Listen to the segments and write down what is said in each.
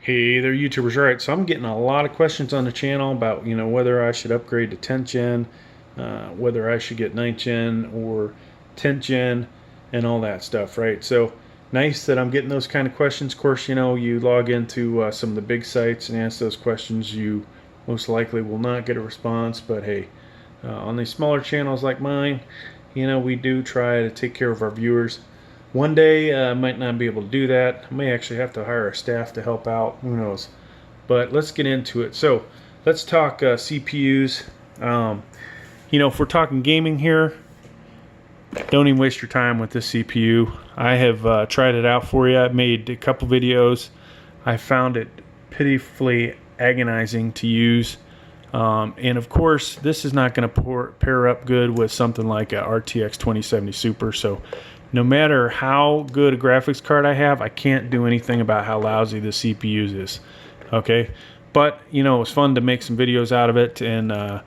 Hey there, YouTubers. All right, so I'm getting a lot of questions on the channel about, whether I should upgrade to 10th gen, whether I should get 9th gen or 10th gen, and all that stuff, right? So nice that I'm getting those kind of questions. Of course, you log into some of the big sites and ask those questions, you most likely will not get a response. But hey, on these smaller channels like mine, we do try to take care of our viewers. One day I might not be able to do that. I may actually have to hire a staff to help out. Who knows? But let's get into it. So let's talk CPUs. If we're talking gaming here, don't even waste your time with this CPU. I have tried it out for you. I've made a couple videos. I found it pitifully agonizing to use. And of course, this is not going to pair up good with something like a RTX 2070 Super. So no matter how good a graphics card I have, I can't do anything about how lousy the CPU is. Okay, but it was fun to make some videos out of it, and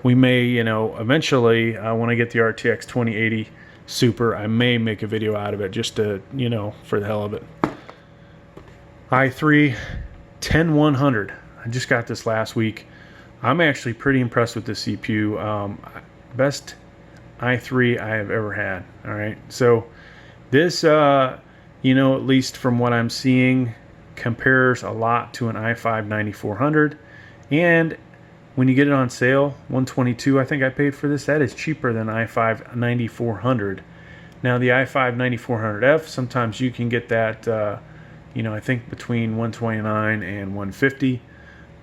we may, eventually, when I get the RTX 2080 Super, I may make a video out of it just to, for the hell of it. i3 10100. I just got this last week. I'm actually pretty impressed with this CPU. Best i3 I have ever had. All right, so this at least from what I'm seeing, compares a lot to an i5 9400, and when you get it on sale, $122 I think I paid for this, that is cheaper than i5 9400. Now the i5 9400F, sometimes you can get that I think between $129 and $150,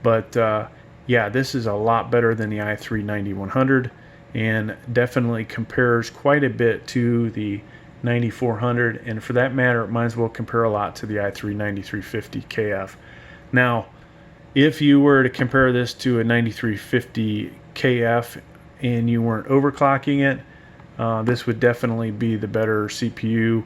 but yeah, this is a lot better than the i3 9100, and definitely compares quite a bit to the 9400, and for that matter, it might as well compare a lot to the i3 9350 KF. Now, if you were to compare this to a 9350 KF and you weren't overclocking it, this would definitely be the better CPU.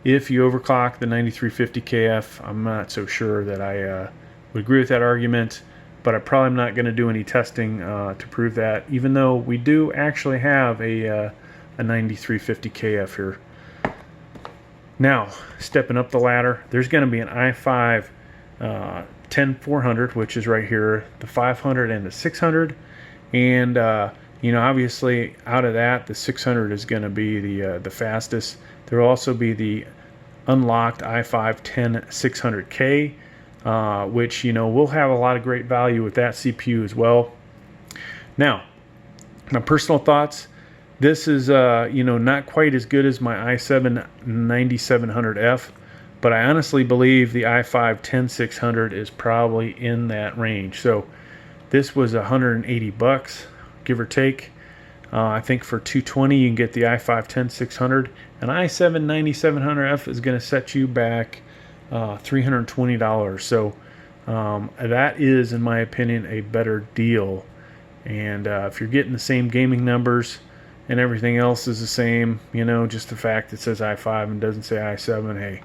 If you overclock the 9350 KF, I'm not so sure that I would agree with that argument, but I'm probably not going to do any testing to prove that, even though we do actually have a 9350 KF here. Now, stepping up the ladder, there's going to be an i5 10400, which is right here, the 500 and the 600, and obviously out of that, the 600 is going to be the fastest. There will also be the unlocked i5 10600K. Which will have a lot of great value with that CPU as well. Now, my personal thoughts, this is not quite as good as my i7 9700F, but I honestly believe the i5 10600 is probably in that range. So this was $180, give or take. I think for $220 you can get the i5 10600, and i7 9700F is going to set you back $320. So that is, in my opinion, a better deal. And if you're getting the same gaming numbers and everything else is the same, just the fact it says i5 and doesn't say i7, hey.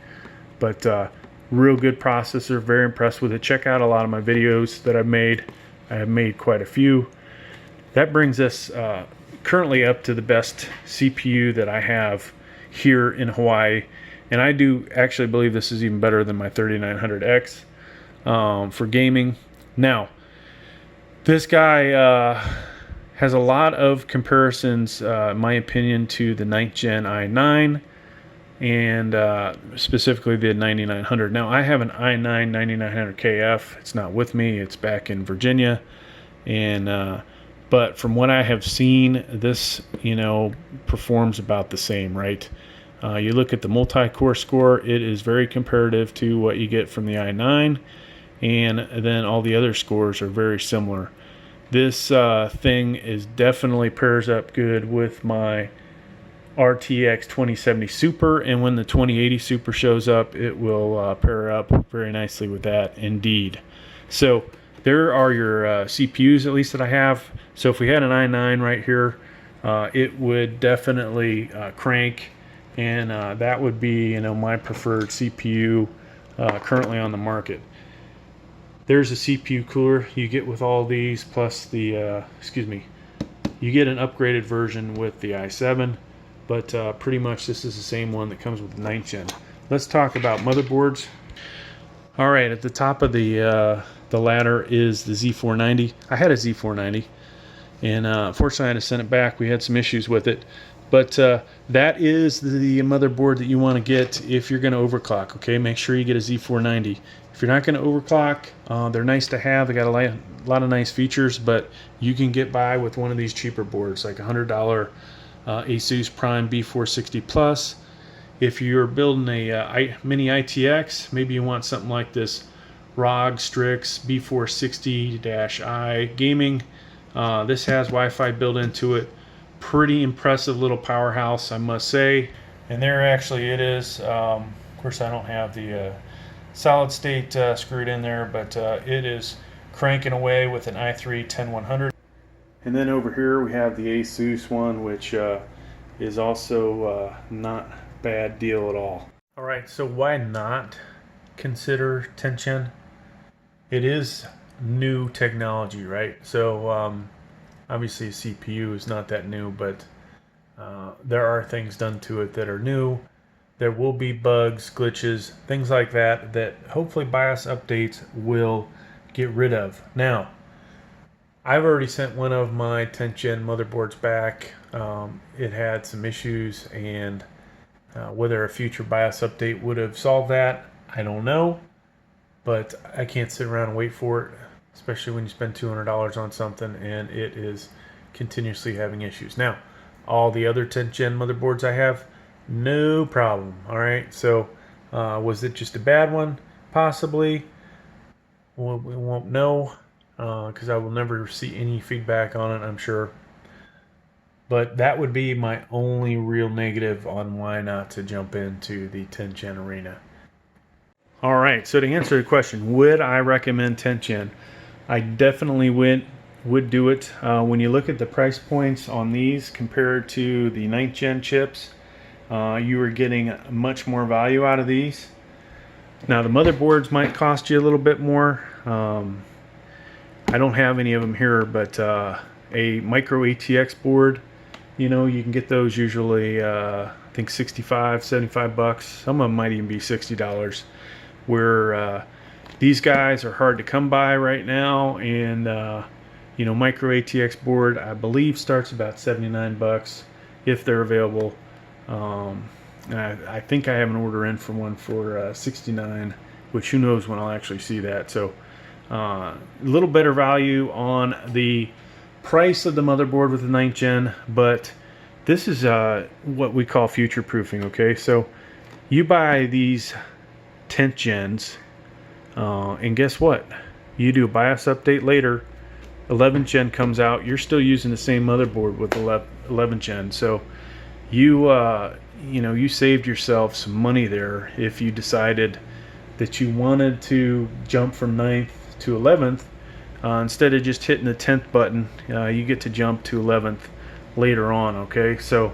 But real good processor, very impressed with it. Check out a lot of my videos that I've made. I have made quite a few. That brings us currently up to the best CPU that I have here in Hawaii. And I do actually believe this is even better than my 3900X for gaming. Now, this guy has a lot of comparisons, in my opinion, to the 9th Gen i9 and specifically the 9900. Now, I have an i9 9900KF. It's not with me. It's back in Virginia. And but from what I have seen, this, performs about the same, right? You look at the multi-core score, it is very comparative to what you get from the i9, and then all the other scores are very similar. This thing is definitely pairs up good with my RTX 2070 Super, and when the 2080 Super shows up, it will pair up very nicely with that indeed. So there are your CPUs, at least that I have. So if we had an i9 right here, it would definitely crank, and that would be my preferred CPU currently on the market. There's a CPU cooler you get with all these, plus the you get an upgraded version with the i7, but pretty much this is the same one that comes with the 9th Gen. Let's talk about motherboards. All right, at the top of the ladder is the Z490. I had a Z490, and unfortunately I had to send it back. We had some issues with it. But that is the motherboard that you want to get if you're going to overclock, okay? Make sure you get a Z490. If you're not going to overclock, they're nice to have. They got a lot of nice features, but you can get by with one of these cheaper boards, like $100 Asus Prime B460 Plus. If you're building a mini ITX, maybe you want something like this ROG Strix B460-i Gaming. This has Wi-Fi built into it. Pretty impressive little powerhouse, I must say. And there actually it is. Of course, I don't have the solid state screwed in there, but it is cranking away with an i3 10100. And then over here we have the Asus one, which is also not bad deal at all. All right, so why not consider 10th gen? It is new technology, right? So obviously CPU is not that new, but there are things done to it that are new. There will be bugs, glitches, things like that that hopefully BIOS updates will get rid of. Now, I've already sent one of my 10th gen motherboards back. It had some issues, and whether a future BIOS update would have solved that, I don't know. But I can't sit around and wait for it, especially when you spend $200 on something and it is continuously having issues. Now, all the other 10th gen motherboards I have, no problem. All right, so was it just a bad one? Possibly. Well, we won't know because I will never see any feedback on it, I'm sure. But that would be my only real negative on why not to jump into the 10th gen arena. All right, so to answer the question, would I recommend 10th gen? I definitely would do it. When you look at the price points on these compared to the 9th gen chips, you are getting much more value out of these. Now the motherboards might cost you a little bit more. I don't have any of them here, but a micro ATX board, you know, you can get those usually I think 65, 75 bucks. Some of them might even be $60. Where these guys are hard to come by right now, and you know, micro ATX board I believe starts about 79 bucks if they're available. I think I have an order in for one for 69, which who knows when I'll actually see that. So a little better value on the price of the motherboard with the 9th gen, but this is what we call future proofing. Okay, so you buy these 10th gens, and guess what? You do a BIOS update later, 11th gen comes out, you're still using the same motherboard with 11th gen. So you know, you saved yourself some money there if you decided that you wanted to jump from 9th to 11th. Instead of just hitting the 10th button, you get to jump to 11th later on. Okay, so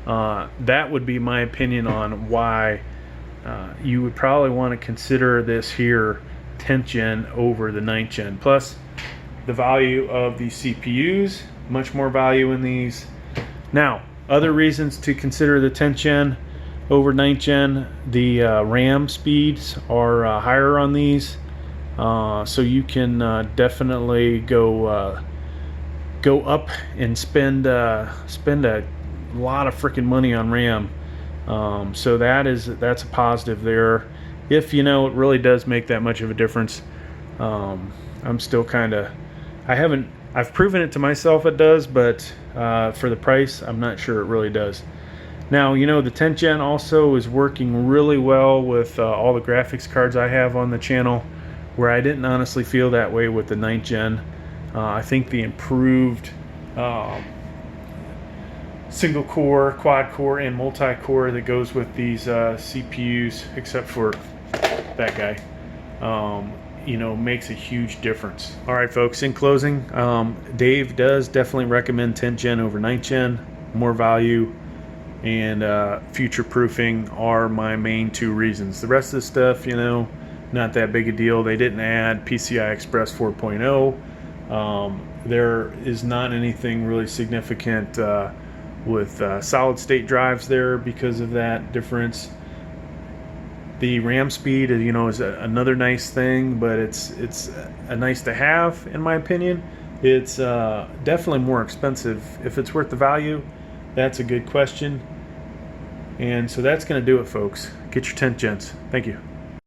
that would be my opinion on why you would probably want to consider this here 10th gen over the 9th gen. Plus the value of these CPUs, much more value in these. Now, other reasons to consider the 10th gen over 9th gen, the RAM speeds are higher on these. So you can definitely go up and spend a lot of freaking money on RAM. So that's a positive there. If you know it really does make that much of a difference. I'm still kind of, I've proven it to myself it does, but for the price, I'm not sure it really does. Now, you know, the 10th gen also is working really well with all the graphics cards I have on the channel, where I didn't honestly feel that way with the 9th gen. I think the improved single core, quad core, and multi-core that goes with these CPUs, except for that guy, you know, makes a huge difference. All right, folks, in closing, Dave does definitely recommend 10th gen over 9th gen. More value and future proofing are my main two reasons. The rest of the stuff, you know, not that big a deal. They didn't add PCI Express 4.0. There is not anything really significant with solid state drives there because of that difference. The RAM speed, you know, is another nice thing, but it's a nice to have in my opinion. It's definitely more expensive. If it's worth the value, that's a good question. And so that's going to do it, folks. Get your 10th gens. Thank you.